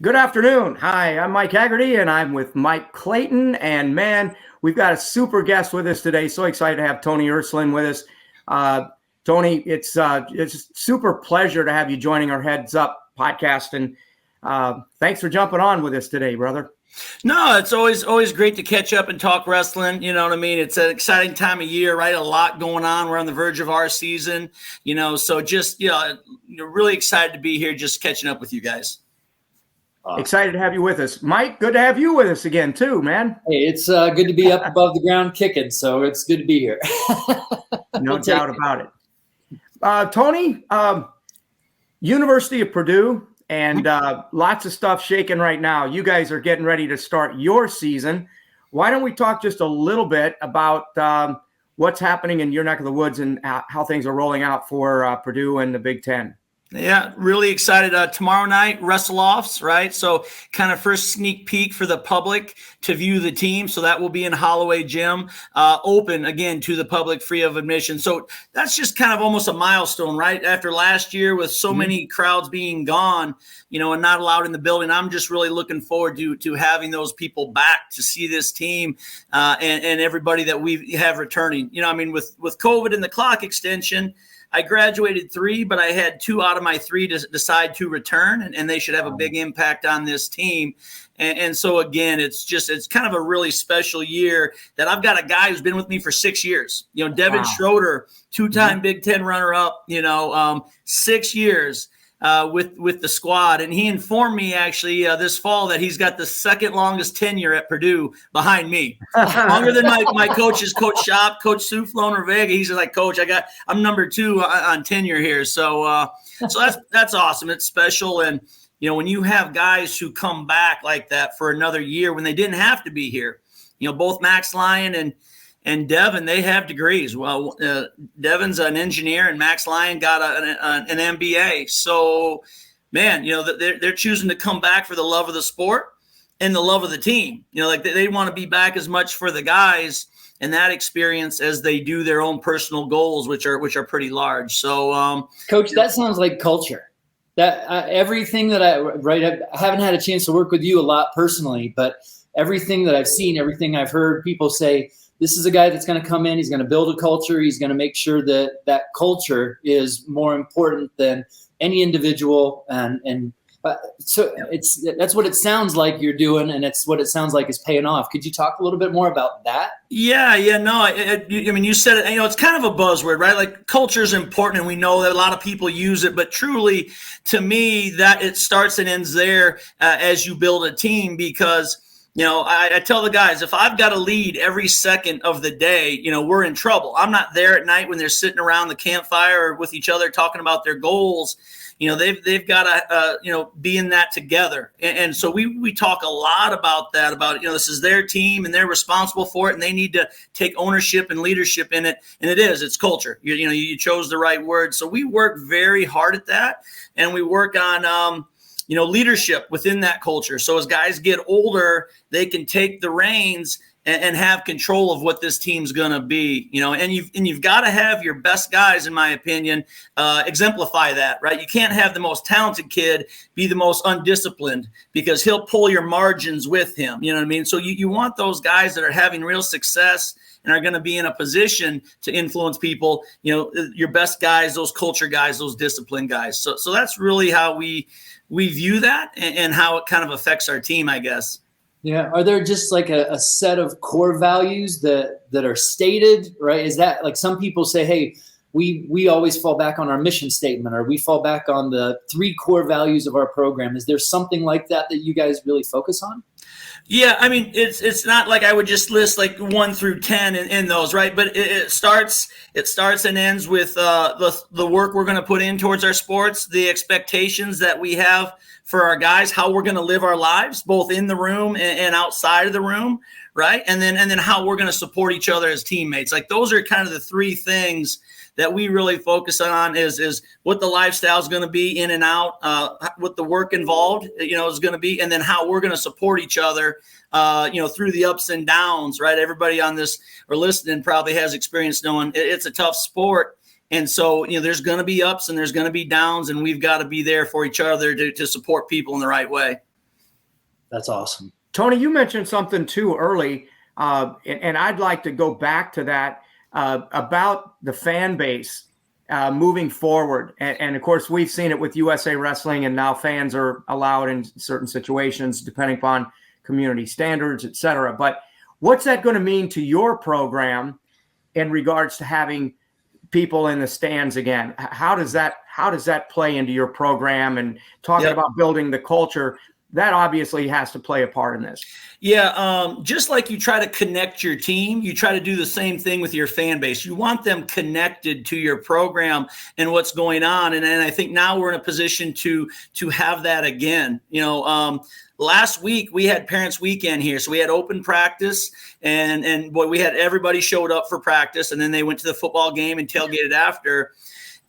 Good afternoon. Hi, I'm Mike Haggerty, and I'm with Mike Clayton. And man, we've got a super guest with us today. So excited to have Tony Ersland with us. Tony, it's a super pleasure to have you joining our Heads Up podcast. And thanks for jumping on with us today, brother. No, it's always great to catch up and talk wrestling. You know what I mean? It's an exciting time of year, right? A lot going on. We're on the verge of our season, so just, really excited to be here, just catching up with you guys. Excited to have you with us. Mike, good to have you with us again, too, man. Hey, it's good to be up above the ground kicking, so it's good to be here. No doubt about it. Tony, University of Purdue, and lots of stuff shaking right now. You guys are getting ready to start your season. Why don't we talk just a little bit about what's happening in your neck of the woods and how things are rolling out for Purdue and the Big Ten? Yeah, really excited. Tomorrow night, wrestle-offs, right? So kind of first sneak peek for the public to view the team. So that will be in Holloway Gym, open, again, to the public, free of admission. So that's just kind of almost a milestone, right? After last year with so many crowds being gone, and not allowed in the building, I'm just really looking forward to having those people back to see this team and everybody that we have returning. With COVID and the clock extension, I graduated 3, but I had 2 out of my 3 to decide to return, and they should have a big impact on this team. And so, again, it's kind of a really special year that I've got a guy who's been with me for 6 years. Devin Schroeder, 2-time Big Ten runner-up, 6 years with the squad. And he informed me, actually, this fall that he's got the second longest tenure at Purdue behind me. Longer than my coaches, Coach Shop, Coach Soufflon or Vega. He's like, Coach, I'm number 2 on tenure here. So that's awesome. It's special. And, when you have guys who come back like that for another year when they didn't have to be here, both Max Lyon and Devin, they have degrees. Well, Devin's an engineer, and Max Lyon got an MBA. So, man, they're choosing to come back for the love of the sport and the love of the team. They want to be back as much for the guys and that experience as they do their own personal goals, which are pretty large. So, Coach, that sounds like culture. That everything that I haven't had a chance to work with you a lot personally, but everything that I've seen, everything I've heard people say, this is a guy that's going to come in. He's going to build a culture. He's going to make sure that culture is more important than any individual. That's what it sounds like you're doing, and it's what it sounds like is paying off. Could you talk a little bit more about that? Yeah, no. You said it. It's kind of a buzzword, right? Like, culture is important, and we know that a lot of people use it. But truly, to me, that it starts and ends there as you build a team, because I tell the guys, if I've got to lead every second of the day, we're in trouble. I'm not there at night when they're sitting around the campfire with each other talking about their goals. They've got to, be in that together. And so we talk a lot about that, about, this is their team and they're responsible for it and they need to take ownership and leadership in it. And it's culture. You chose the right word. So we work very hard at that, and we work on, leadership within that culture. So as guys get older, they can take the reins and have control of what this team's going to be, and you've got to have your best guys, in my opinion, exemplify that, right? You can't have the most talented kid be the most undisciplined, because he'll pull your margins with him. You know what I mean? So you want those guys that are having real success and are going to be in a position to influence people, your best guys, those culture guys, those disciplined guys. So that's really how we view that and how it kind of affects our team, I guess. Yeah. Are there just like a set of core values that are stated, right? Is that like, some people say, hey, we always fall back on our mission statement, or we fall back on the 3 core values of our program. Is there something like that you guys really focus on? Yeah, it's not like I would just list like 1 through 10 in those, right? But it starts and ends with the work we're going to put in towards our sports, the expectations that we have for our guys, how we're going to live our lives, both in the room and outside of the room, right? And then how we're going to support each other as teammates. Like, those are kind of the 3 things that we really focus on, is what the lifestyle is going to be in and out, what the work involved, is going to be, and then how we're going to support each other, through the ups and downs, right? Everybody on this or listening probably has experience knowing it's a tough sport. And so, there's going to be ups and there's going to be downs, and we've got to be there for each other to support people in the right way. That's awesome. Tony, you mentioned something too early, and I'd like to go back to that about the fan base moving forward. And of course, we've seen it with USA Wrestling, and now fans are allowed in certain situations, depending upon community standards, et cetera. But what's that going to mean to your program in regards to having people in the stands again? How does that play into your program? And talking about building the culture, that obviously has to play a part in this. Yeah, just like you try to connect your team, you try to do the same thing with your fan base. You want them connected to your program and what's going on. And I think now we're in a position to have that again. Last week we had Parents Weekend here, so we had open practice, and boy, we had everybody showed up for practice, and then they went to the football game and tailgated after.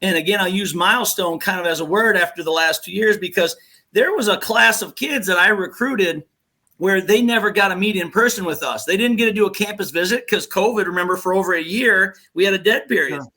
And again, I'll use milestone kind of as a word after the last 2 years, because there was a class of kids that I recruited where they never got to meet in person with us. They didn't get to do a campus visit because COVID, remember, for over a year, we had a dead period. Yeah.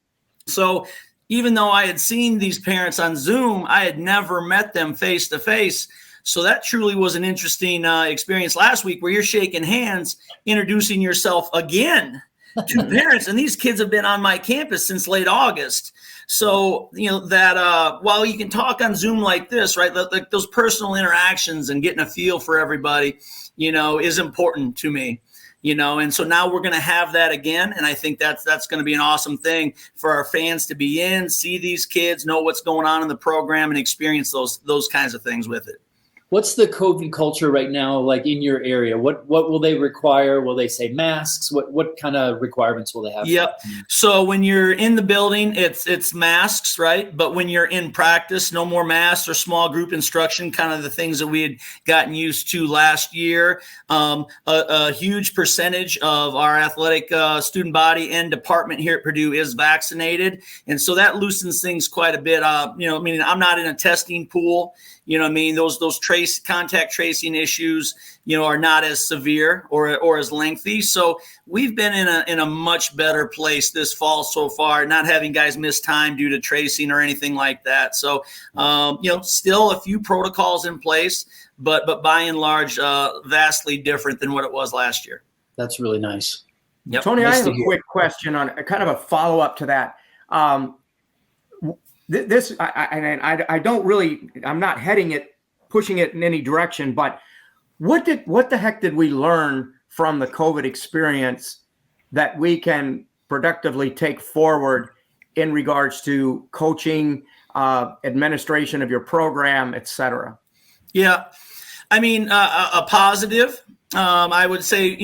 So even though I had seen these parents on Zoom, I had never met them face to face. So that truly was an interesting experience last week, where you're shaking hands, introducing yourself again to parents. And these kids have been on my campus since late August. So, that while you can talk on Zoom like this, right, like those personal interactions and getting a feel for everybody, is important to me, and so now we're going to have that again. And I think that's going to be an awesome thing for our fans to be in, see these kids, know what's going on in the program, and experience those kinds of things with it. What's the COVID culture right now like in your area? What will they require? Will they say masks? What kind of requirements will they have? Yep. So when you're in the building, it's masks, right? But when you're in practice, no more masks or small group instruction, kind of the things that we had gotten used to last year. A huge percentage of our athletic student body and department here at Purdue is vaccinated. And so that loosens things quite a bit. Meaning I'm not in a testing pool. Those contact tracing issues, are not as severe or as lengthy. So we've been in a much better place this fall so far, not having guys miss time due to tracing or anything like that. So, still a few protocols in place, but by and large, vastly different than what it was last year. That's really nice. Yep. Tony, I have a quick question on kind of a follow-up to that. I don't really, I'm not pushing it in any direction, but what the heck did we learn from the COVID experience that we can productively take forward in regards to coaching, administration of your program, et cetera? Yeah. A positive, I would say,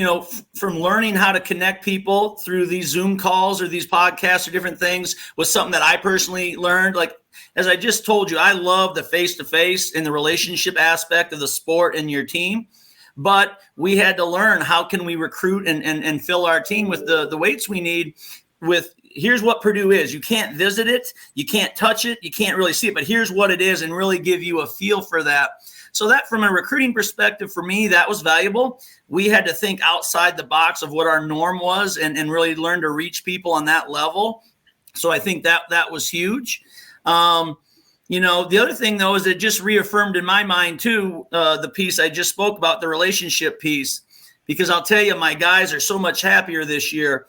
from learning how to connect people through these Zoom calls or these podcasts or different things was something that I personally learned. Like, as I just told you, I love the face-to-face and the relationship aspect of the sport and your team. But we had to learn, how can we recruit and fill our team with the weights we need with, here's what Purdue is. You can't visit it. You can't touch it. You can't really see it. But here's what it is, and really give you a feel for that. So that, from a recruiting perspective, for me, that was valuable. We had to think outside the box of what our norm was and really learn to reach people on that level. So I think that was huge. The other thing, though, is it just reaffirmed in my mind, too, the piece I just spoke about, the relationship piece, because I'll tell you, my guys are so much happier this year.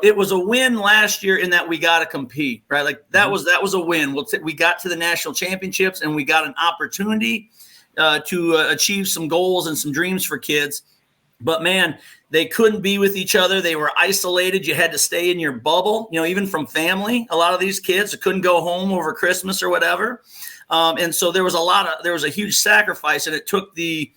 It was a win last year in that we got to compete, right? Like that was a win. We got to the national championships, and we got an opportunity to achieve some goals and some dreams for kids. But man, they couldn't be with each other. They were isolated. You had to stay in your bubble, even from family. A lot of these kids couldn't go home over Christmas or whatever. And so there was a huge sacrifice, and it took the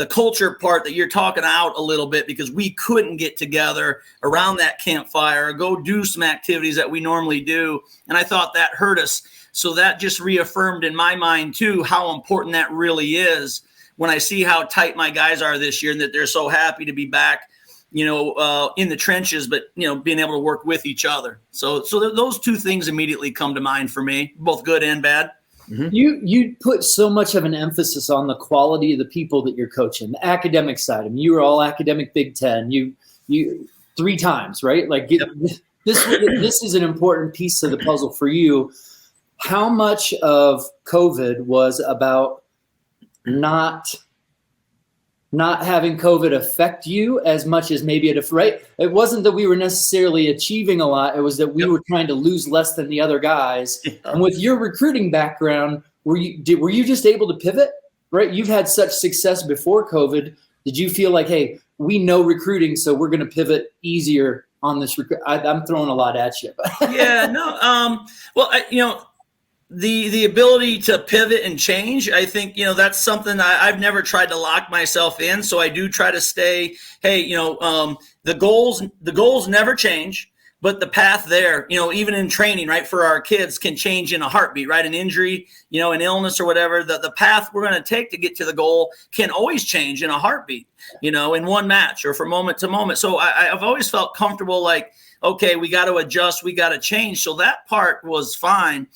culture part that you're talking out a little bit, because we couldn't get together around that campfire or go do some activities that we normally do. And I thought that hurt us. So that just reaffirmed in my mind too, how important that really is when I see how tight my guys are this year, and that they're so happy to be back, in the trenches, but, being able to work with each other. So those two things immediately come to mind for me, both good and bad. Mm-hmm. You put so much of an emphasis on the quality of the people that you're coaching, the academic side. You were all academic Big Ten. You 3 times, right? Like this is an important piece of the puzzle for you. How much of COVID was about not not having COVID affect you as much as maybe right? It wasn't that we were necessarily achieving a lot. It was that we were trying to lose less than the other guys. Yeah. And with your recruiting background, were you just able to pivot, right? You've had such success before COVID. Did you feel like, hey, we know recruiting, so we're going to pivot easier on this? I'm throwing a lot at you. Yeah, no. Well, the ability to pivot and change, I think, that's something I've never tried to lock myself in. So I do try to stay, hey, the goals never change, but the path there, even in training, right, for our kids can change in a heartbeat, right? An injury, an illness or whatever, the path we're going to take to get to the goal can always change in a heartbeat, in one match or from moment to moment. So I've always felt comfortable, like, okay, we got to adjust, we got to change. So that part was fine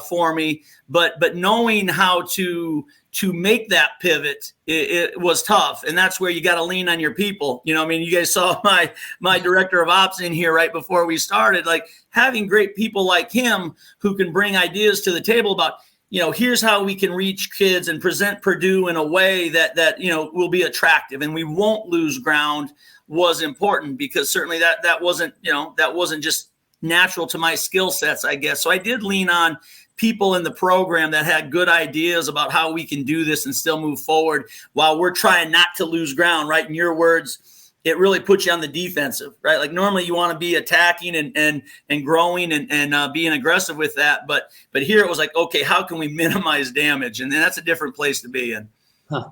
for me, but knowing how to make that pivot, it was tough. And that's where you got to lean on your people. You guys saw my director of ops in here right before we started, like having great people like him who can bring ideas to the table about, here's how we can reach kids and present Purdue in a way that will be attractive and we won't lose ground, was important, because certainly that wasn't just natural to my skill sets, I guess. So I did lean on people in the program that had good ideas about how we can do this and still move forward while we're trying not to lose ground, right? In your words, it really puts you on the defensive, right? Like normally you want to be attacking and growing and being aggressive with that. But here it was like, okay, how can we minimize damage? And then that's a different place to be in. Huh.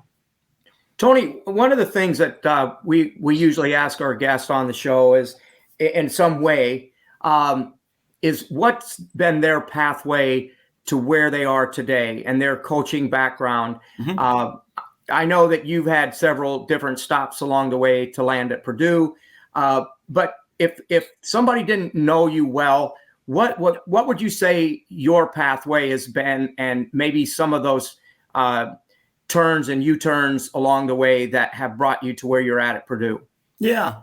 Tony, one of the things that we usually ask our guests on the show is, in some way, is what's been their pathway to where they are today and their coaching background. Mm-hmm. I know that you've had several different stops along the way to land at Purdue, but if somebody didn't know you well, what would you say your pathway has been, and maybe some of those turns and U-turns along the way that have brought you to where you're at Purdue? Yeah.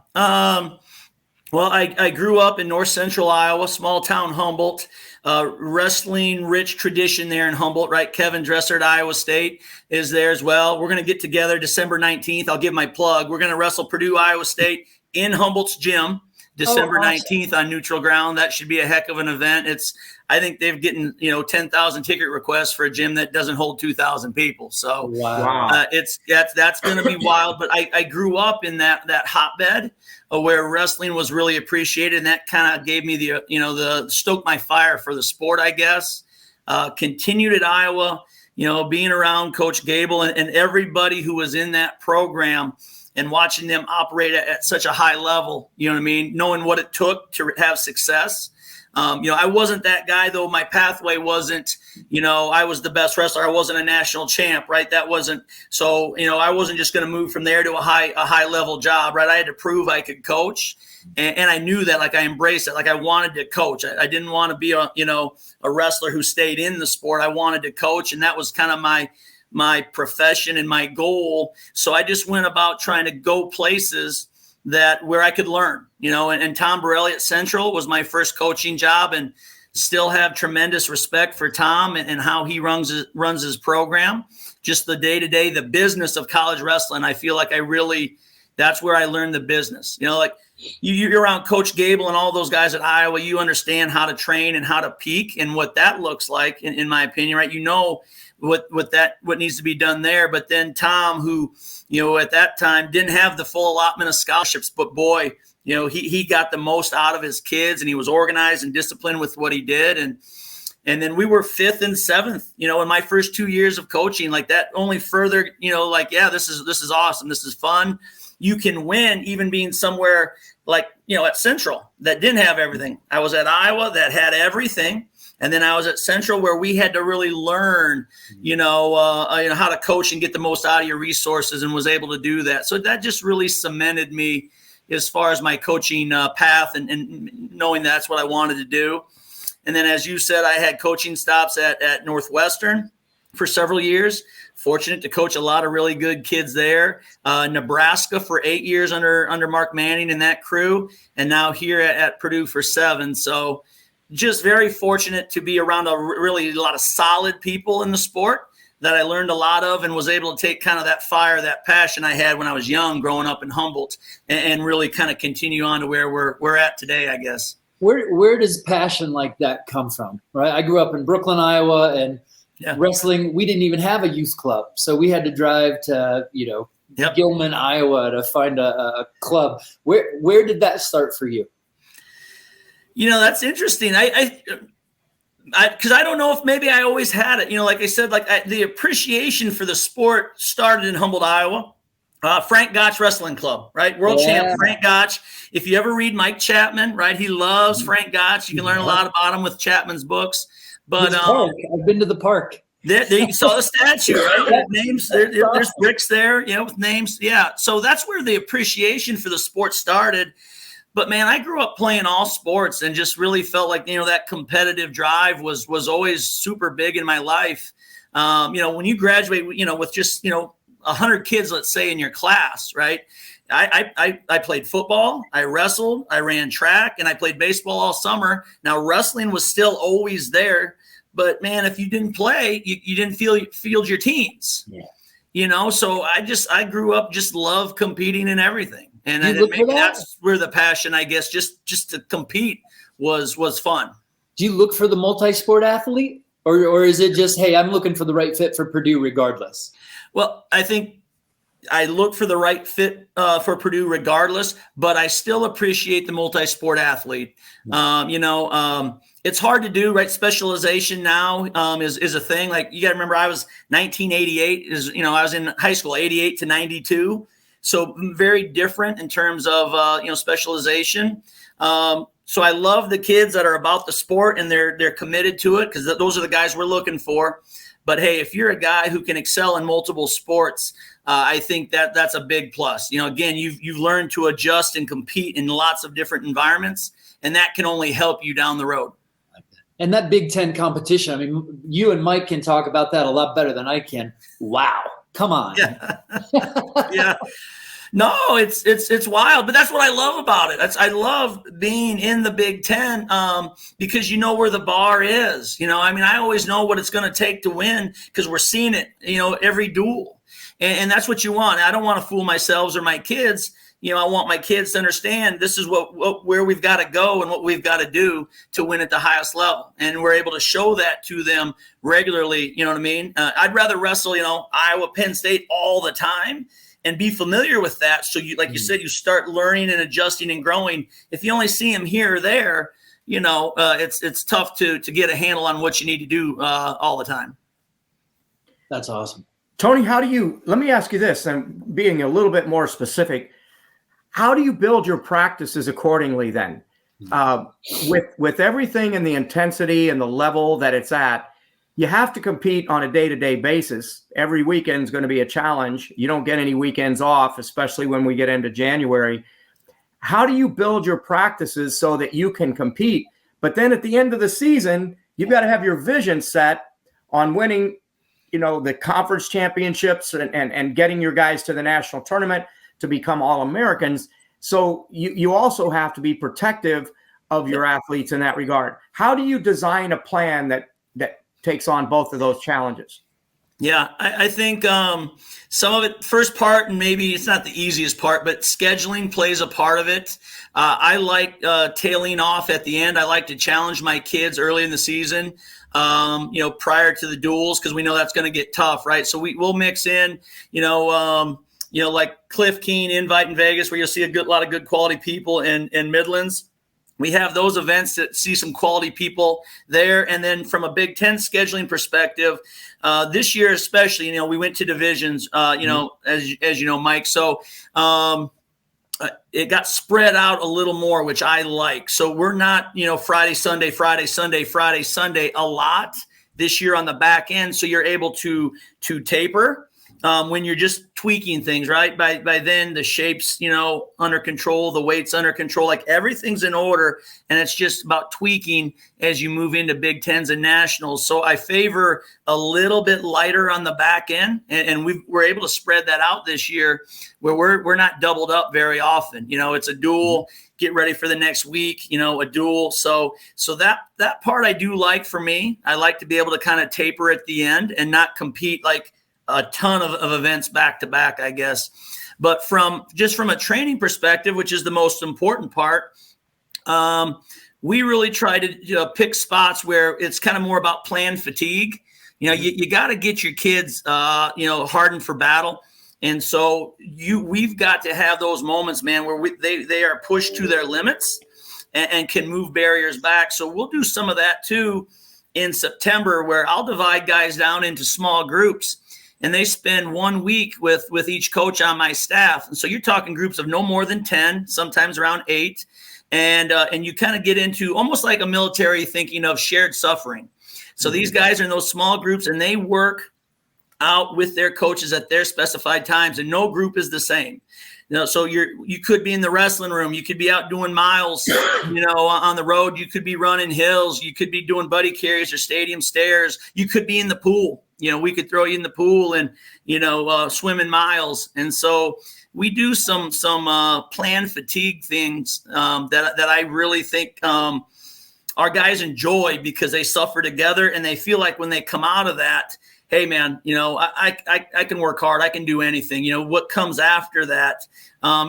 Well, I grew up in north central Iowa, small town Humboldt, wrestling rich tradition there in Humboldt, right? Kevin Dresser at Iowa State is there as well. We're going to get together December 19th. I'll give my plug. We're going to wrestle Purdue, Iowa State in Humboldt's gym. December 19th on neutral ground. That should be a heck of an event. I think they've gotten 10,000 ticket requests for a gym that doesn't hold 2,000 people. So wow. That's going to be wild. But I grew up in that hotbed where wrestling was really appreciated, and that kind of gave me the stoked my fire for the sport, I guess. Continued at Iowa, being around Coach Gable and everybody who was in that program, and watching them operate at such a high level, knowing what it took to have success. I wasn't that guy, though. My pathway wasn't, I was the best wrestler. I wasn't a national champ, right? That wasn't, so, I wasn't just going to move from there to a high level job, right? I had to prove I could coach. And I knew that, like I embraced it. Like I wanted to coach. I didn't want to be a wrestler who stayed in the sport. I wanted to coach. And that was kind of my profession and my goal. So I just went about trying to go places where I could learn, and Tom Borelli at Central was my first coaching job, and still have tremendous respect for Tom and how he runs his program. Just the day-to-day, the business of college wrestling. I feel like that's where I learned the business. Like you're around Coach Gable and all those guys at Iowa, you understand how to train and how to peak and what that looks like, in my opinion, right? What needs to be done there. But then Tom, who, at that time didn't have the full allotment of scholarships, but boy, he got the most out of his kids, and he was organized and disciplined with what he did. And then we were 5th and 7th, in my first 2 years of coaching. Like that only further, this is awesome. This is fun. You can win even being somewhere like, at Central that didn't have everything. I was at Iowa that had everything. And then I was at Central where we had to really learn, how to coach and get the most out of your resources, and was able to do that. So that just really cemented me as far as my coaching path and knowing that's what I wanted to do. And then, as you said, I had coaching stops at Northwestern for several years. Fortunate to coach a lot of really good kids there. Nebraska for 8 years under Mark Manning and that crew. And now here at Purdue for 7. So just very fortunate to be around a lot of solid people in the sport that I learned a lot of and was able to take kind of that fire, that passion I had when I was young growing up in Humboldt and really kind of continue on to where we're at today, I guess. Where does passion like that come from? Right. I grew up in Brooklyn, Iowa, and wrestling, we didn't even have a youth club. So we had to drive to, Gilman, Iowa to find a club. Where did that start for you? That's interesting. Because I don't know if maybe I always had it. Like I said, the appreciation for the sport started in Humboldt, Iowa. Frank Gotch Wrestling Club, right? World champ Frank Gotch. If you ever read Mike Chapman, right? He loves Frank Gotch. You can learn a lot about him with Chapman's books. But I've been to the park. There you saw the statue, right? Names. There's bricks there, with names. Yeah. So that's where the appreciation for the sport started. But man, I grew up playing all sports and just really felt like, that competitive drive was always super big in my life. When you graduate, with just, 100 kids, let's say in your class, right? I played football, I wrestled, I ran track, and I played baseball all summer. Now wrestling was still always there, but man, if you didn't play, you didn't field your teams. Yeah. So I grew up just love competing in everything. And maybe that's where the passion, I guess, just to compete was fun. Do you look for the multi-sport athlete or is it just, hey, I'm looking for the right fit for Purdue regardless? Well, I think I look for the right fit for Purdue regardless, but I still appreciate the multi-sport athlete. It's hard to do, right? Specialization now is a thing. Like you got to remember, I was 1988 I was in high school, 88 to 92. So very different in terms of, specialization. So I love the kids that are about the sport and they're committed to it because those are the guys we're looking for. But hey, if you're a guy who can excel in multiple sports, I think that's a big plus. Again, you've learned to adjust and compete in lots of different environments, and that can only help you down the road. And that Big Ten competition, I mean, you and Mike can talk about that a lot better than I can. Wow. Come on. Yeah. No, it's wild, but that's what I love about it. I love being in the Big Ten because you know where the bar is. I always know what it's going to take to win because we're seeing it, every duel. And that's what you want. I don't want to fool myself or my kids. I want my kids to understand this is where we've got to go and what we've got to do to win at the highest level. And we're able to show that to them regularly. You know what I mean? I'd rather wrestle, Iowa, Penn State all the time and be familiar with that. So you, like you said, you start learning and adjusting and growing. If you only see them here or there, it's tough to get a handle on what you need to do all the time. That's awesome. Tony, let me ask you this, and being a little bit more specific, how do you build your practices accordingly then? With everything and the intensity and the level that it's at, you have to compete on a day-to-day basis. Every weekend is going to be a challenge. You don't get any weekends off, especially when we get into January. How do you build your practices so that you can compete? But then at the end of the season, you've got to have your vision set on winning, the conference championships and getting your guys to the national tournament to become All-Americans. So you also have to be protective of your athletes in that regard. How do you design a plan that takes on both of those challenges? Yeah, I think some of it, first part, and maybe it's not the easiest part, but scheduling plays a part of it. I like tailing off at the end. I like to challenge my kids early in the season, prior to the duels, because we know that's going to get tough, right? So we'll mix in, like Cliff Keen Invite in Vegas, where you'll see a lot of good quality people in Midlands. We have those events that see some quality people there. And then from a Big Ten scheduling perspective, this year especially, we went to divisions, as you know, Mike. So it got spread out a little more, which I like. So we're not, Friday, Sunday a lot this year on the back end. So you're able to taper. When you're just tweaking things, right? By then the shape's, under control, the weight's under control, like everything's in order. And it's just about tweaking as you move into Big Tens and nationals. So I favor a little bit lighter on the back end. And we're able to spread that out this year where we're not doubled up very often. It's a dual, get ready for the next week, a duel. So that part I do like for me. I like to be able to kind of taper at the end and not compete like a ton of events back to back, I guess. But from a training perspective, which is the most important part, we really try to pick spots where it's kind of more about plan fatigue. You got to get your kids, hardened for battle. And so we've got to have those moments, man, where they are pushed to their limits and can move barriers back. So we'll do some of that too in September, where I'll divide guys down into small groups, and they spend 1 week with each coach on my staff. And so you're talking groups of no more than 10, sometimes around 8. And you kind of get into almost like a military thinking of shared suffering. So these guys are in those small groups, and they work out with their coaches at their specified times, and no group is the same. So you could be in the wrestling room, you could be out doing miles, on the road, you could be running hills, you could be doing buddy carries or stadium stairs, you could be in the pool. We could throw you in the pool and swimming miles. And so we do some plan fatigue things that I really think our guys enjoy, because they suffer together and they feel like when they come out of that, hey man, I can work hard. I can do anything. What comes after that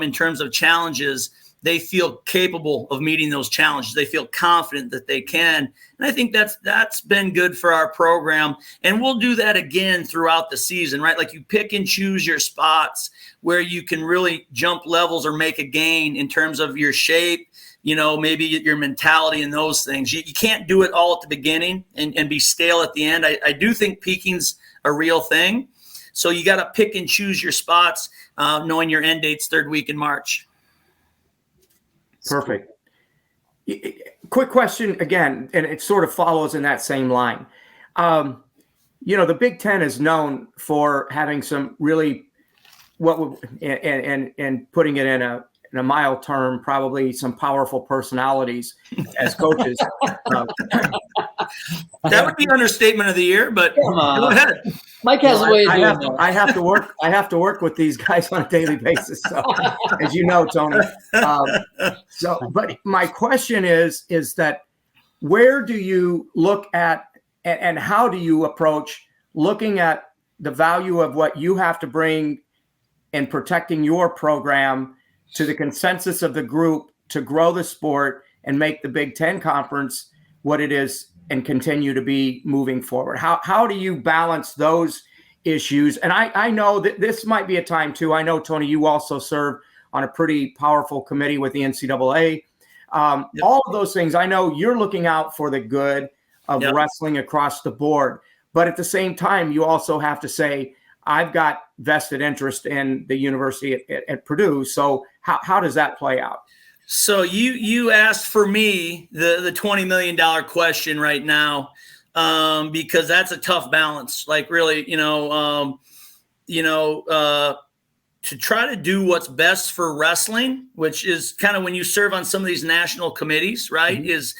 in terms of challenges, they feel capable of meeting those challenges. They feel confident that they can. And I think that's been good for our program. And we'll do that again throughout the season, right? Like, you pick and choose your spots where you can really jump levels or make a gain in terms of your shape, maybe your mentality and those things. You can't do it all at the beginning and be stale at the end. I do think peaking's a real thing. So you got to pick and choose your spots, knowing your end date's 3rd week in March. Perfect. Quick question again, and it sort of follows in that same line. The Big Ten is known for having some really, and putting it in a mild term, probably some powerful personalities as coaches. That would be understatement of the year, but go ahead. Mike has a way of doing that. I have to work with these guys on a daily basis. So, as you know, Tony. But my question is that where do you look at and how do you approach looking at the value of what you have to bring in protecting your program to the consensus of the group to grow the sport and make the Big Ten Conference what it is and continue to be moving forward? How do you balance those issues? And I know that this might be a time too. I know, Tony, you also serve on a pretty powerful committee with the NCAA. All of those things, I know you're looking out for the good of wrestling across the board. But at the same time, you also have to say, I've got vested interest in the university at Purdue. So how does that play out? So you asked for me the $20 million question right now, because that's a tough balance. Like, really, to try to do what's best for wrestling, which is kind of when you serve on some of these national committees, right, is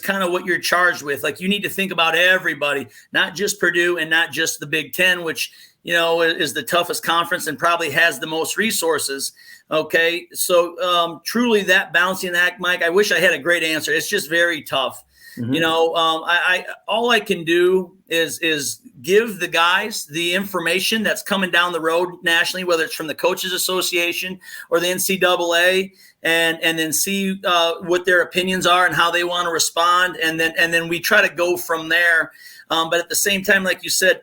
kind of what you're charged with. Like, you need to think about everybody, not just Purdue and not just the Big Ten, which, is the toughest conference and probably has the most resources. Okay. So truly that balancing act, Mike, I wish I had a great answer. It's just very tough. All I can do is give the guys the information that's coming down the road nationally, whether it's from the Coaches Association or the NCAA, and then see what their opinions are and how they want to respond. And then we try to go from there. But at the same time, like you said,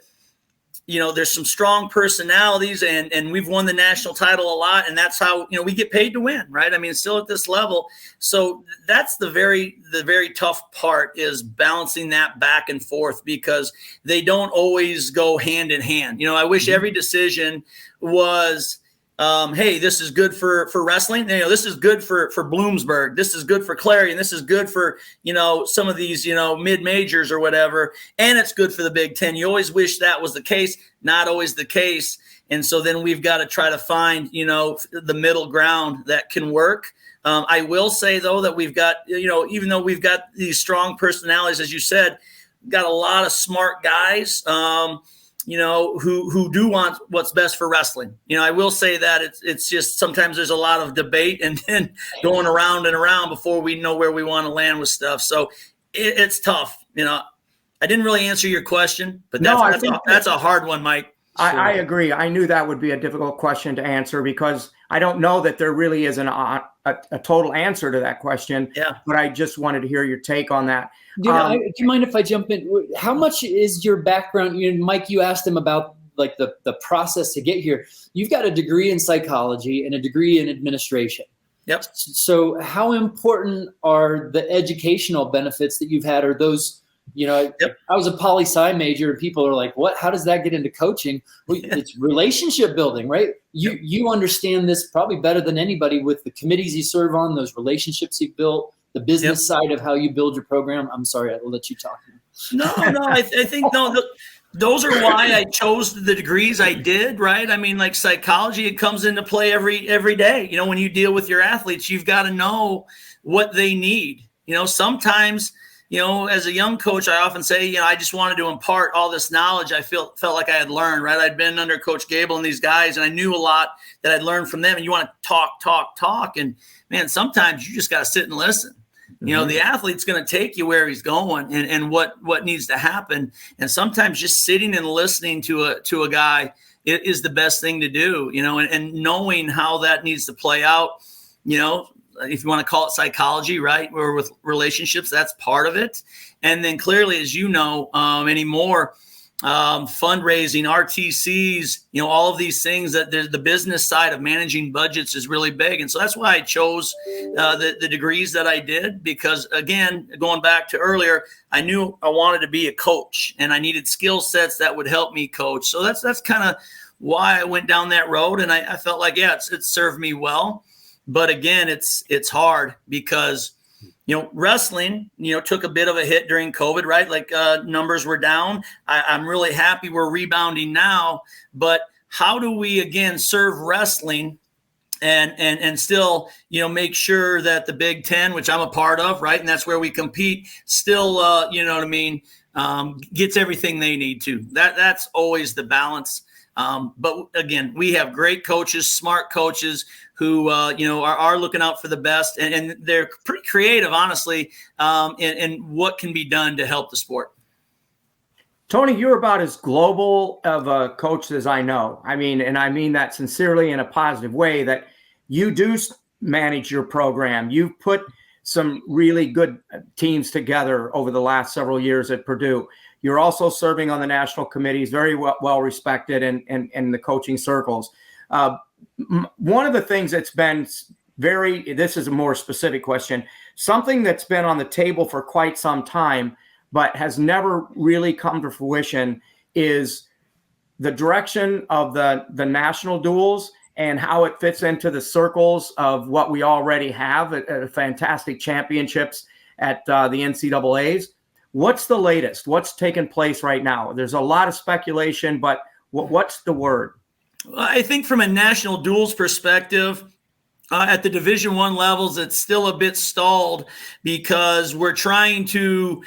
there's some strong personalities, and we've won the national title a lot, and that's how, we get paid to win, right? I mean, still at this level. So that's the very tough part, is balancing that back and forth, because they don't always go hand in hand. I wish every decision was, hey, this is good for wrestling. This is good for Bloomsburg. This is good for Clarion. This is good for, some of these, mid-majors or whatever. And it's good for the Big Ten. You always wish that was the case. Not always the case. And so then we've got to try to find, the middle ground that can work. I will say, though, that we've got, even though we've got these strong personalities, as you said, got a lot of smart guys. who do want what's best for wrestling. I will say that it's just sometimes there's a lot of debate and then going around and around before we know where we want to land with stuff. So it's tough. I didn't really answer your question, but that's a hard one, Mike. I agree. I knew that would be a difficult question to answer because I don't know that there really is a total answer to that question. Yeah. But I just wanted to hear your take on that. Do you mind if I jump in? How much is your background? Mike, you asked him about like the process to get here. You've got a degree in psychology and a degree in administration. Yep. So how important are the educational benefits that you've had? Or those? Yep. I was a poli-sci major and people are like, what, how does that get into coaching? Well, it's relationship building, right? You understand this probably better than anybody with the committees you serve on, those relationships you've built, the business side of how you build your program. I'm sorry, I'll let you talk. No, I think those are why I chose the degrees I did, right? I mean, like psychology, it comes into play every day. When you deal with your athletes, you've got to know what they need. Sometimes as a young coach, I often say, I just wanted to impart all this knowledge I felt like I had learned, right? I'd been under Coach Gable and these guys, and I knew a lot that I'd learned from them. And you want to talk. And, man, sometimes you just got to sit and listen. Mm-hmm. The athlete's going to take you where he's going and what needs to happen. And sometimes just sitting and listening to a guy is the best thing to do, and knowing how that needs to play out, if you want to call it psychology, right? Or with relationships, that's part of it. And then clearly, as anymore, fundraising, RTCs, all of these things that the business side of managing budgets is really big. And so that's why I chose the degrees that I did, because again, going back to earlier, I knew I wanted to be a coach and I needed skill sets that would help me coach. So that's kind of why I went down that road. And I felt like, it served me well. But again, it's hard because, wrestling, took a bit of a hit during COVID, right? Like numbers were down. I'm really happy we're rebounding now. But how do we, again, serve wrestling and still, make sure that the Big Ten, which I'm a part of, right? And that's where we compete, still, gets everything they need to. That's always the balance. But again, we have great coaches, smart coaches who, are looking out for the best, and they're pretty creative, honestly, in what can be done to help the sport. Tony, you're about as global of a coach as I know. I mean that sincerely in a positive way, that you do manage your program. You've put some really good teams together over the last several years at Purdue. You're also serving on the national committees, very well respected in the coaching circles. One of the things that's been this is a more specific question, something that's been on the table for quite some time, but has never really come to fruition, is the direction of the national duels and how it fits into the circles of what we already have at fantastic championships at the NCAAs. What's the latest? What's taking place right now? There's a lot of speculation, but what's the word? I think from a national duels perspective, at the Division I levels, it's still a bit stalled because we're trying to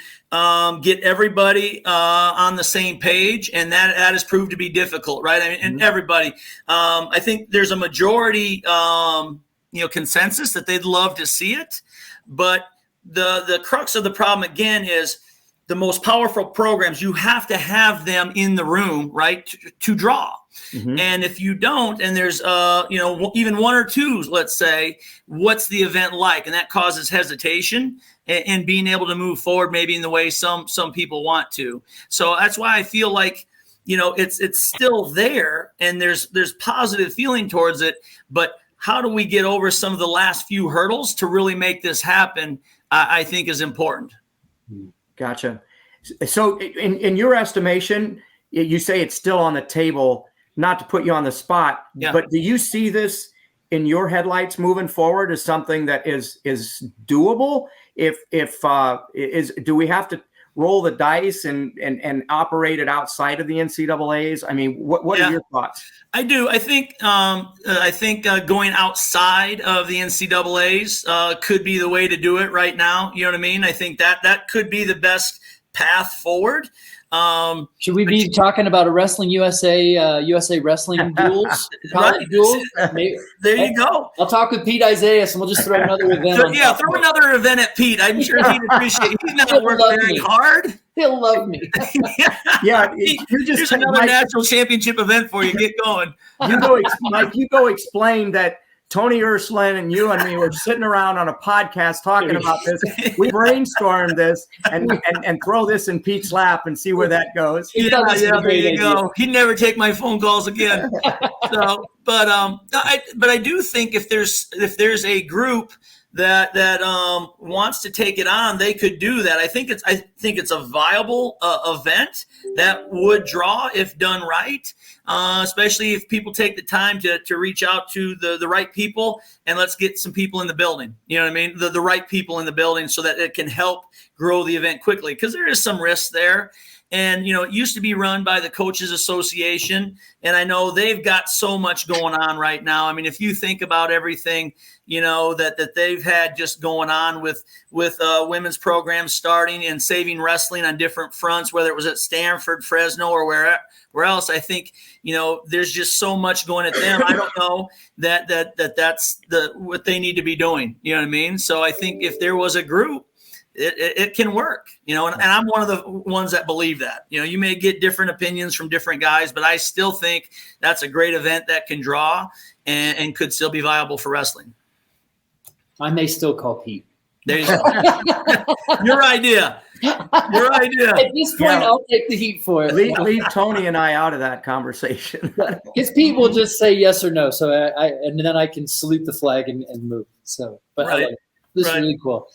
get everybody on the same page, and that has proved to be difficult, right? I mean, and everybody. I think there's a majority, consensus that they'd love to see it, but the crux of the problem again is the most powerful programs, you have to have them in the room, right, to draw. Mm-hmm. And if you don't, and there's, even one or two, let's say, what's the event like? And that causes hesitation and being able to move forward maybe in the way some people want to. So that's why I feel like, it's still there and there's positive feeling towards it. But how do we get over some of the last few hurdles to really make this happen, I think is important. Gotcha. So in your estimation, you say it's still on the table, not to put you on the spot, but do you see this in your headlights moving forward as something that is doable? Do we have to roll the dice and operate it outside of the NCAAs? I mean, what are your thoughts? I do. I think going outside of the NCAAs could be the way to do it right now. You know what I mean? I think that could be the best path forward. Should we be talking about a Wrestling USA Wrestling Duels? Right. Duels? There you go. I'll talk with Pete Isaias, and we'll just throw another event on top throw of it. another event at Pete. I'm sure he'd appreciate it. He's not He'll working love very me. hard. He'll love me. Yeah, Here's another national championship event for you. Get going. You go explain that Tony Ersland and you and me were sitting around on a podcast talking about this. We brainstormed this and throw this in Pete's lap and see where that goes. Yeah, there you go. He'd never take my phone calls again. But I do think if there's a group that wants to take it on, they could do that. I think it's a viable event that would draw if done right. Especially if people take the time to reach out to the right people, and let's get some people in the building. You know what I mean? The right people in the building so that it can help grow the event quickly, because there is some risk there. And, it used to be run by the Coaches Association, and I know they've got so much going on right now. I mean, if you think about everything, that they've had just going on with women's programs starting and saving wrestling on different fronts, whether it was at Stanford, Fresno, or where else, I think, there's just so much going at them. I don't know that's what they need to be doing. You know what I mean? So I think if there was a group, it can work, and I'm one of the ones that believe that. You may get different opinions from different guys, but I still think that's a great event that can draw and could still be viable for wrestling. I may still call Pete. There you go. Your idea. At this point, I'll take the heat for it. Leave Tony and I out of that conversation. Because Pete will just say yes or no. So and then I can salute the flag and move. So, but right. This is really cool.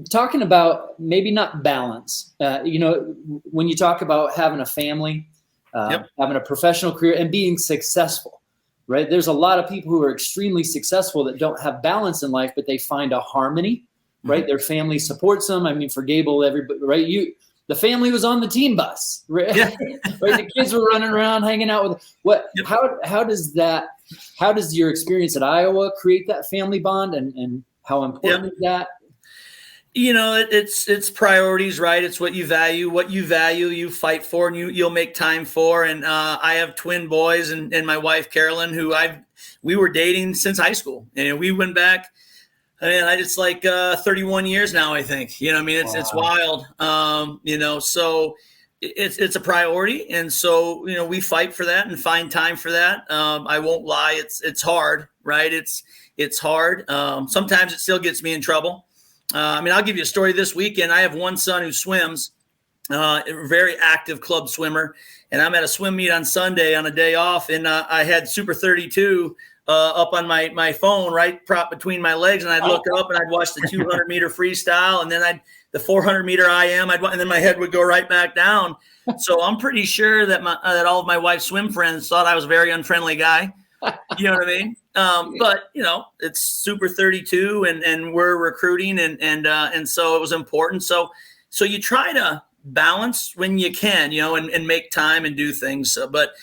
Talking about maybe not balance, when you talk about having a family, having a professional career and being successful, right? There's a lot of people who are extremely successful that don't have balance in life, but they find a harmony, right? Mm-hmm. Their family supports them. I mean, for Gable, everybody, right? The family was on the team bus, right? Yeah. Right? The kids were running around, hanging out with what? Yep. How does your experience at Iowa create that family bond, and how important is that? It's priorities, right? It's what you value, you fight for, and you'll make time for. And I have twin boys and my wife, Carolyn, who we were dating since high school. And we went back, it's like 31 years now, I think. It's wild. So it's a priority. And so, we fight for that and find time for that. I won't lie. It's hard, right? It's hard. Sometimes it still gets me in trouble. I'll give you a story this weekend. I have one son who swims, a very active club swimmer, and I'm at a swim meet on Sunday on a day off, and I had Super 32 up on my phone, right, propped between my legs, and I'd look up and I'd watch the 200-meter freestyle, and then the 400-meter IM, and then my head would go right back down. So I'm pretty sure that all of my wife's swim friends thought I was a very unfriendly guy. You know what I mean? But it's Super 32 and we're recruiting and so it was important. So you try to balance when you can, and make time and do things. But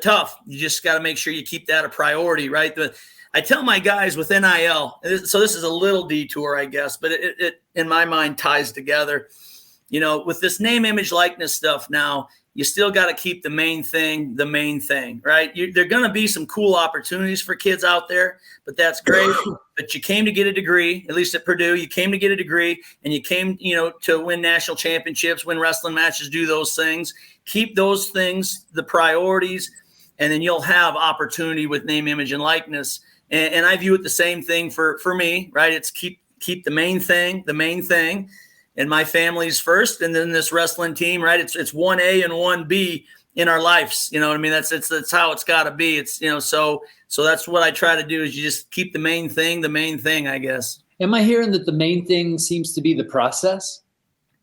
tough. You just got to make sure you keep that a priority, right? I tell my guys with NIL, so this is a little detour, I guess, but it in my mind ties together. With this name, image, likeness stuff now, you still got to keep the main thing, right? There are going to be some cool opportunities for kids out there, but that's great. But you came to get a degree, at least at Purdue. You came to get a degree, and you came, to win national championships, win wrestling matches, do those things. Keep those things the priorities, and then you'll have opportunity with name, image, and likeness. And I view it the same thing for me, right? It's keep the main thing. And my family's first, and then this wrestling team, right? It's 1A and 1B in our lives. You know what I mean? That's how it's got to be. It's so that's what I try to do is you just keep the main thing, I guess. Am I hearing that the main thing seems to be the process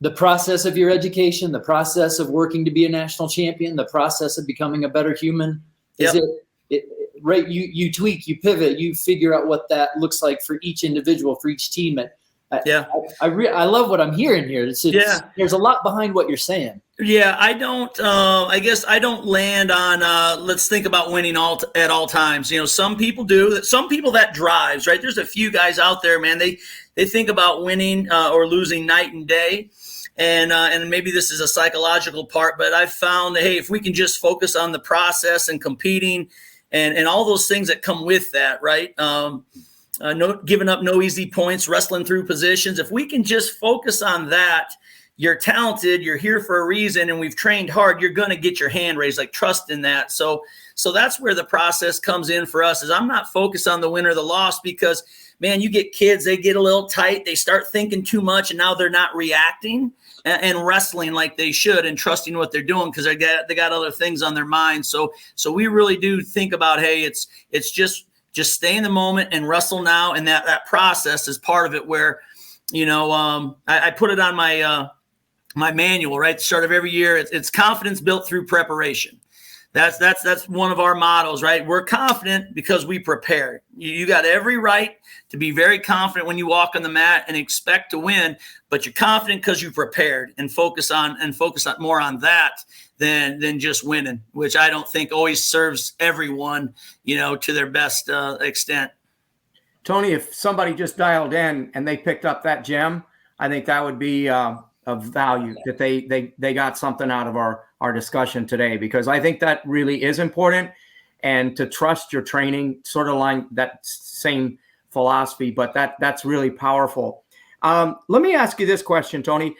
of your education, the process of working to be a national champion, the process of becoming a better human? Is it right? You tweak, you pivot, you figure out what that looks like for each individual, for each team. I love what I'm hearing here. There's a lot behind what you're saying. Yeah, I don't. I guess I don't land on. Let's think about winning at all times. Some people do. Some people that drives, right. There's a few guys out there, man. They think about winning or losing night and day. and maybe this is a psychological part, but I've found that, hey, if we can just focus on the process and competing and all those things that come with that, right? No giving up no easy points, wrestling through positions. If we can just focus on that, you're talented, you're here for a reason, and we've trained hard, you're going to get your hand raised, like trust in that. So that's where the process comes in for us, is I'm not focused on the win or the loss, because, man, you get kids, they get a little tight, they start thinking too much, and now they're not reacting and wrestling like they should and trusting what they're doing, because they got other things on their mind. So we really do think about, hey, it's just stay in the moment and wrestle now, and that process is part of it, where, I put it on my manual, right? At the start of every year, it's confidence built through preparation. That's one of our mottos, right? We're confident because we prepare. You got every right to be very confident when you walk on the mat and expect to win, but you're confident because you prepared, and focus on more on that than just winning, which I don't think always serves everyone, to their best extent. Tony, if somebody just dialed in and they picked up that gem, I think that would be of value, that they got something out of our discussion today, because I think that really is important, and to trust your training, sort of like that same philosophy, but that's really powerful. Let me ask you this question, Tony.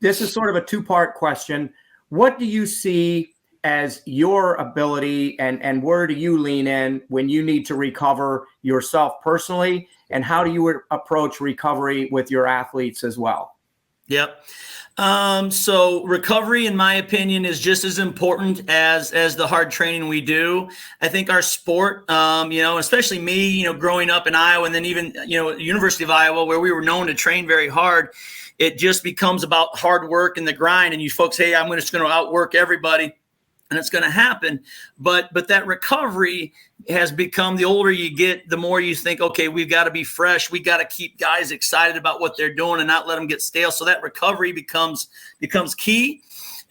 This is sort of a two-part question. What do you see as your ability, and where do you lean in when you need to recover yourself personally, and how do you approach recovery with your athletes as well? Yep. So recovery, in my opinion, is just as important as the hard training we do. I think our sport, especially me, growing up in Iowa, and then even, University of Iowa, where we were known to train very hard, it just becomes about hard work and the grind. And you folks, hey, I'm just going to outwork everybody, and it's going to happen. But that recovery has become, the older you get, the more you think, okay, we've got to be fresh. We got to keep guys excited about what they're doing and not let them get stale. So that recovery becomes key.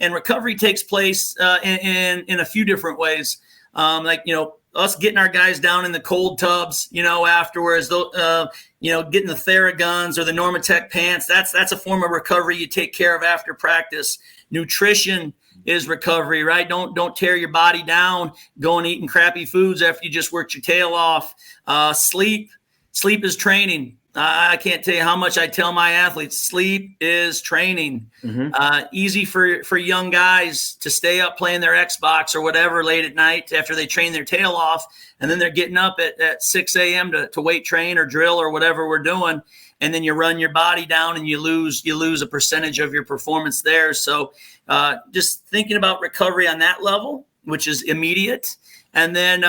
And recovery takes place in a few different ways. Us getting our guys down in the cold tubs, afterwards, getting the Theraguns or the Normatec pants, that's a form of recovery you take care of after practice. Nutrition is recovery, right? Don't tear your body down going eating crappy foods after you just worked your tail off. Sleep is training. I can't tell you how much I tell my athletes, sleep is training. Mm-hmm. Easy for young guys to stay up playing their Xbox or whatever late at night after they train their tail off, and then they're getting up at 6 a.m. to weight train or drill or whatever we're doing, and then you run your body down and you lose a percentage of your performance there. So just thinking about recovery on that level, which is immediate, and then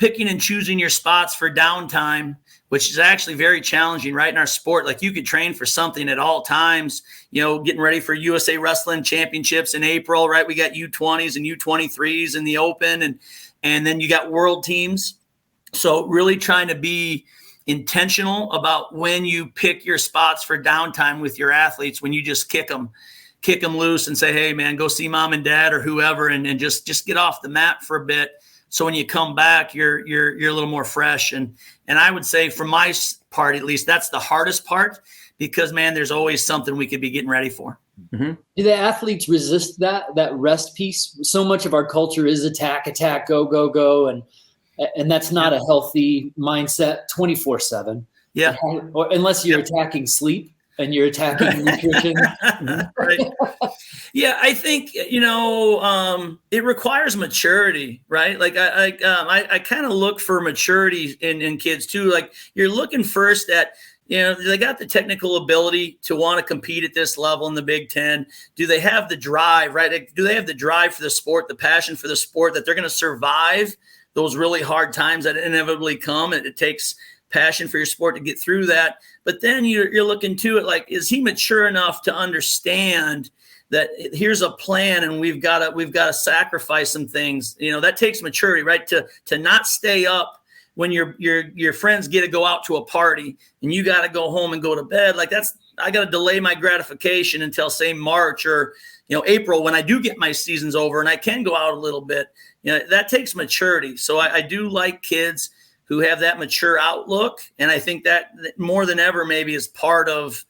picking and choosing your spots for downtime, which is actually very challenging, right? In our sport, like you could train for something at all times, getting ready for USA Wrestling Championships in April, right? We got U20s and U23s in the Open, and then you got world teams. So really trying to be intentional about when you pick your spots for downtime with your athletes, when you just kick them loose and say, hey man, go see mom and dad or whoever, and just get off the mat for a bit. So when you come back, you're a little more fresh. And I would say, for my part, at least, that's the hardest part, because, man, there's always something we could be getting ready for. Mm-hmm. Do the athletes resist that rest piece? So much of our culture is attack, go, go, go. And that's not a healthy mindset 24/7. Yeah. Or unless you're attacking sleep and you're attacking nutrition. Right. Yeah, I think, it requires maturity, right? Like I kind of look for maturity in kids too. Like, you're looking first at, they got the technical ability to want to compete at this level in the Big Ten. Do they have the drive, right? Like, do they have the drive for the sport, the passion for the sport, that they're going to survive those really hard times that inevitably come? It takes passion for your sport to get through that. But then you're looking to it like, is he mature enough to understand that here's a plan and we've got to sacrifice some things? That takes maturity, right? To not stay up when your friends get to go out to a party and you got to go home and go to bed. Like, I got to delay my gratification until, say, March or April, when I do get my seasons over and I can go out a little bit. That takes maturity. So I do like kids who have that mature outlook, and I think that more than ever maybe is part of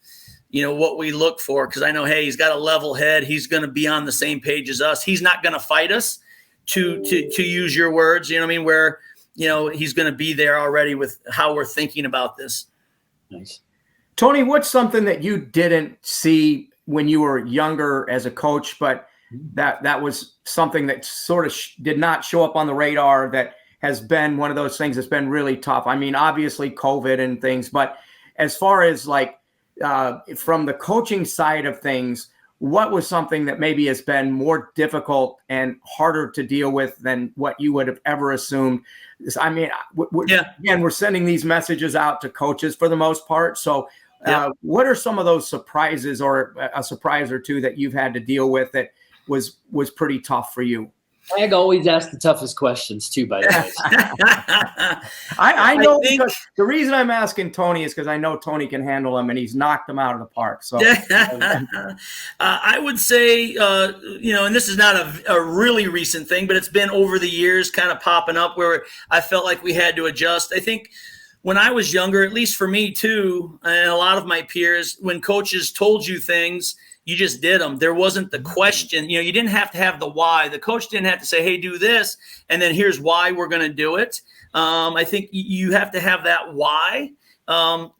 what we look for. Cause I know, hey, he's got a level head. He's going to be on the same page as us. He's not going to fight us to use your words, you know what I mean? Where, he's going to be there already with how we're thinking about this. Nice. Tony, what's something that you didn't see when you were younger as a coach, but that was something that sort of did not show up on the radar, that has been one of those things that's been really tough? I mean, obviously COVID and things, but as far as like from the coaching side of things, what was something that maybe has been more difficult and harder to deal with than what you would have ever assumed? I mean, again, we're sending these messages out to coaches for the most part. So what are some of those surprises, or a surprise or two, that you've had to deal with that was pretty tough for you? Ag always asks the toughest questions too, by the way. I know, because the reason I'm asking Tony is because I know Tony can handle them, and he's knocked them out of the park. So I would say, and this is not a really recent thing, but it's been over the years kind of popping up where I felt like we had to adjust. I think when I was younger, at least for me too, and a lot of my peers, when coaches told you things, you just did them. There wasn't the question. You didn't have to have the why. The coach didn't have to say, hey, do this, and then here's why we're going to do it. I think you have to have that why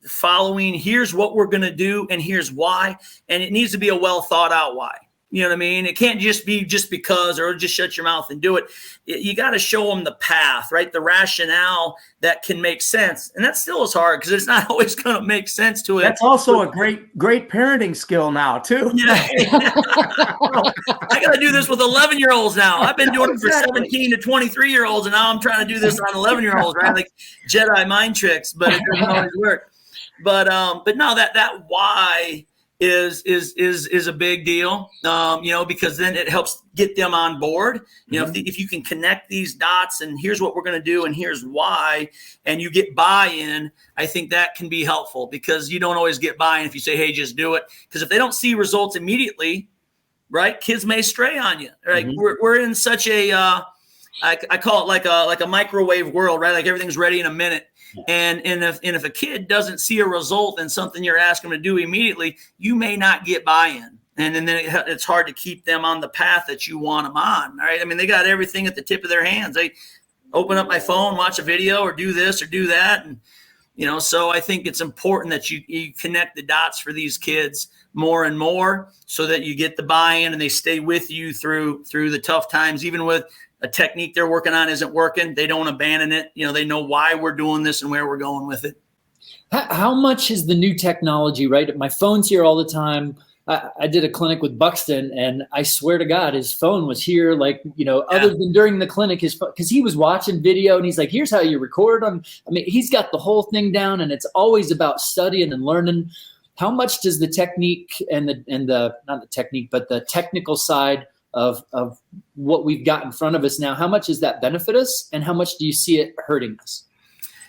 following, here's what we're going to do, and here's why. And it needs to be a well thought out why. You know what I mean? It can't just be just because, or just shut your mouth and do it. You got to show them the path, right? The rationale that can make sense. And that still is hard because it's not always going to make sense to it. That's also a great parenting skill now too. Yeah. I got to do this with 11-year-olds now. I've been doing it for 17 to 23-year-olds, and now I'm trying to do this on 11-year-olds, right? Like Jedi mind tricks, but it doesn't always work. But no, that why is a big deal, because then it helps get them on board. If you can connect these dots, and here's what we're going to do, and here's why, and you get buy-in, I think that can be helpful, because you don't always get buy-in if you say, hey, just do it. Because if they don't see results immediately, right, kids may stray on you. Right? We're in such a I call it like a microwave world, right? Like everything's ready in a minute. And if a kid doesn't see a result in something you're asking them to do immediately, you may not get buy-in. And then it's hard to keep them on the path that you want them on. All right. I mean, they got everything at the tip of their hands. They open up my phone, watch a video, or do this or do that. And, so I think it's important that you connect the dots for these kids more and more, so that you get the buy-in and they stay with you through the tough times. Even with a technique they're working on isn't working, they don't abandon it. They know why we're doing this and where we're going with it. How much is the new technology, right? My phone's here all the time. I did a clinic with Buxton, and I swear to God, his phone was here, other than during the clinic, because he was watching video, and he's like, here's how you record them. I mean, he's got the whole thing down, and it's always about studying and learning. How much does the technique and the not the technique, but the technical side of what we've got in front of us now, how much does that benefit us, and how much do you see it hurting us?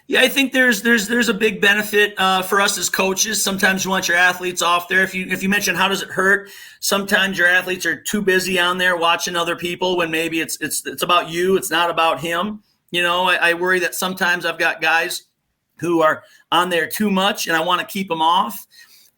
Yeah, I think there's a big benefit for us as coaches. Sometimes you want your athletes off there. If you mention how does it hurt, sometimes your athletes are too busy on there watching other people when maybe it's about you, it's not about him. I worry that sometimes I've got guys who are on there too much, and I want to keep them off.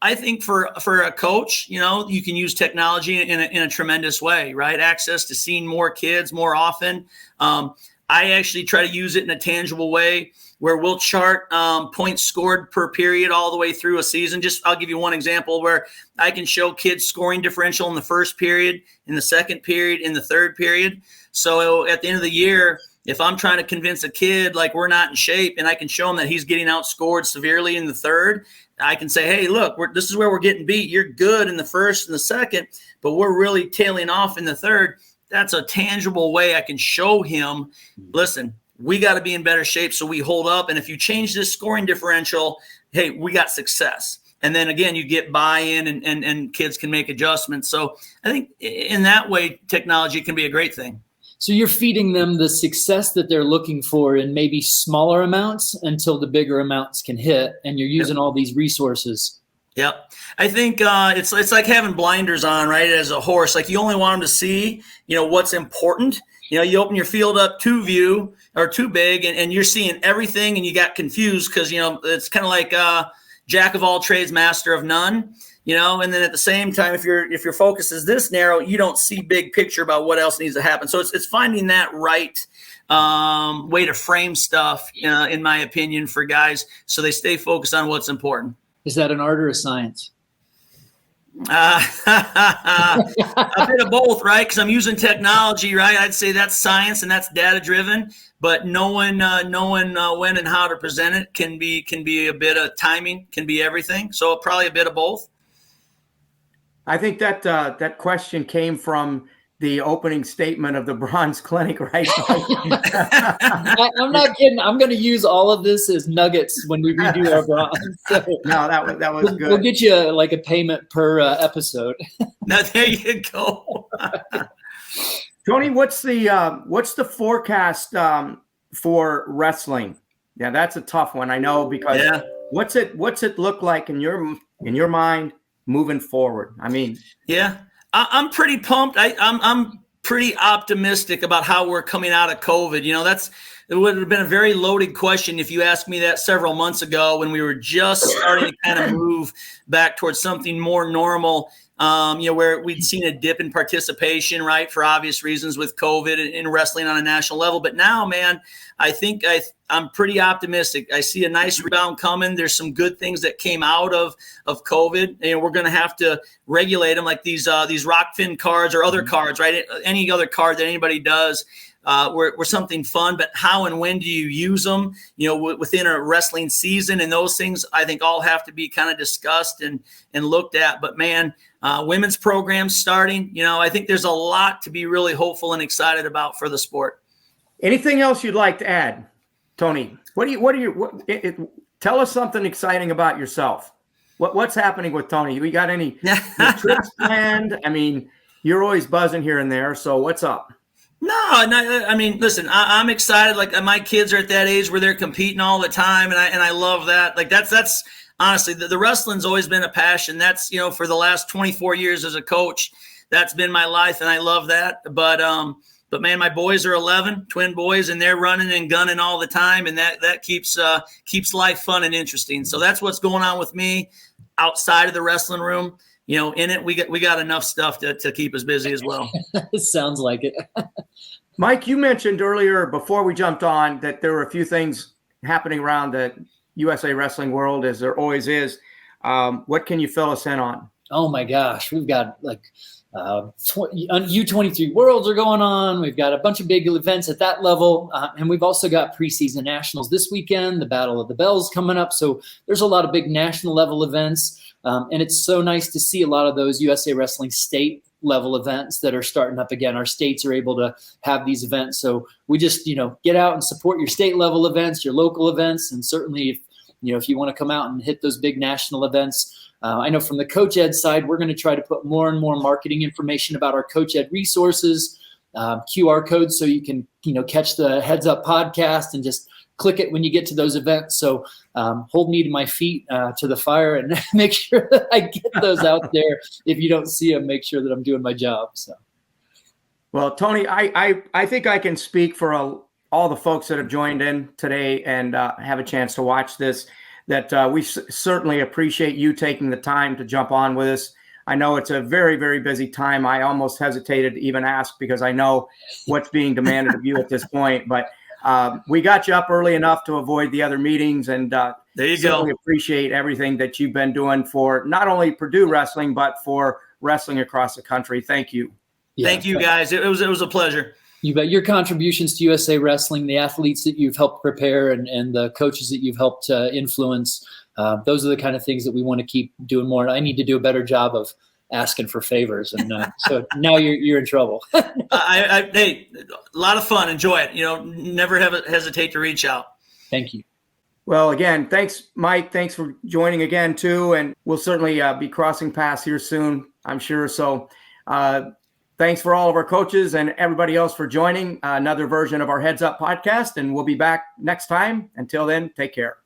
I think for a coach, you can use technology in a tremendous way, right? Access to seeing more kids more often. I actually try to use it in a tangible way where we'll chart points scored per period all the way through a season. I'll give you one example where I can show kids scoring differential in the first period, in the second period, in the third period. So at the end of the year, if I'm trying to convince a kid like we're not in shape, and I can show him that he's getting outscored severely in the third, I can say, hey, look, this is where we're getting beat. You're good in the first and the second, but we're really tailing off in the third. That's a tangible way I can show him, listen, we got to be in better shape so we hold up. And if you change this scoring differential, hey, we got success. And then again, you get buy-in and kids can make adjustments. So I think in that way, technology can be a great thing. So you're feeding them the success that they're looking for in maybe smaller amounts until the bigger amounts can hit, and you're using all these resources. Yep. I think it's like having blinders on, right? As a horse, like you only want them to see, what's important. You open your field up too big and you're seeing everything, and you got confused because, it's kind of like, jack of all trades, master of none, and then at the same time, if your focus is this narrow, you don't see big picture about what else needs to happen. So it's finding that right way to frame stuff, in my opinion, for guys, so they stay focused on what's important. Is that an art or a science? A bit of both, right? Because I'm using technology, right? I'd say that's science and that's data driven, but knowing when and how to present it can be a bit of timing, can be everything. So probably a bit of both. I think that question came from the opening statement of the Bronze Clinic, right? I'm not kidding. I'm going to use all of this as nuggets when we redo our Bronze. So no, that was good. We'll get you like a payment per episode. Now there you go. Tony, what's the forecast for wrestling? Yeah, that's a tough one. I know, because what's it look like in your mind moving forward? I mean, yeah. I'm pretty pumped. I'm pretty optimistic about how we're coming out of COVID. It would have been a very loaded question if you asked me that several months ago when we were just starting to kind of move back towards something more normal. Where we'd seen a dip in participation, right, for obvious reasons with COVID in wrestling on a national level. But now, man, I think I'm pretty optimistic. I see a nice rebound coming. There's some good things that came out of COVID. We're going to have to regulate them, like these Rockfin cards or other cards, right? Any other card that anybody does. Were something fun, but how and when do you use them, within a wrestling season? And those things, I think, all have to be kind of discussed and looked at. But man, women's programs starting, I think there's a lot to be really hopeful and excited about for the sport. Anything else you'd like to add, Tony? Tell us something exciting about yourself. What's happening with Tony? We got any trips planned? I mean, you're always buzzing here and there. So what's up? No, I mean, listen, I'm excited. Like, my kids are at that age where they're competing all the time, and I love that. Like, that's honestly, the wrestling's always been a passion. That's, for the last 24 years as a coach, that's been my life, and I love that. But man, my boys are 11, twin boys, and they're running and gunning all the time, and that keeps life fun and interesting. So that's what's going on with me outside of the wrestling room. In it, we got enough stuff to keep us busy as well. It sounds like it. Mike, you mentioned earlier before we jumped on that there were a few things happening around the USA wrestling world, as there always is. What can you fill us in on? Oh my gosh, we've got U23 Worlds are going on. We've got a bunch of big events at that level. And we've also got preseason nationals this weekend, the Battle of the Bells coming up. So there's a lot of big national level events. And it's so nice to see a lot of those USA Wrestling state level events that are starting up again. Our states are able to have these events. So we just, get out and support your state level events, your local events. And certainly if you want to come out and hit those big national events, I know from the Coach Ed side, we're going to try to put more and more marketing information about our Coach Ed resources, QR codes, so you can, catch the Heads Up podcast and just click it when you get to those events. So hold me to my feet to the fire and make sure that I get those out there. If you don't see them, make sure that I'm doing my job. So, well, Tony, I think I can speak for all the folks that have joined in today and have a chance to watch this, that we certainly appreciate you taking the time to jump on with us. I know it's a very, very busy time. I almost hesitated to even ask because I know what's being demanded of you at this point, but we got you up early enough to avoid the other meetings, and there you go. Appreciate everything that you've been doing for not only Purdue wrestling, but for wrestling across the country. Thank you. Yeah, Thank you, guys. It was a pleasure. You bet. Your contributions to USA Wrestling, the athletes that you've helped prepare, and the coaches that you've helped influence, those are the kind of things that we want to keep doing more. I need to do a better job of asking for favors, and so now you're in trouble. Hey, a lot of fun. Enjoy it. Never hesitate to reach out. Thank you. Well, again, thanks, Mike. Thanks for joining again too, and we'll certainly be crossing paths here soon, I'm sure. So thanks for all of our coaches and everybody else for joining another version of our Heads Up podcast, and we'll be back next time. Until then, take care.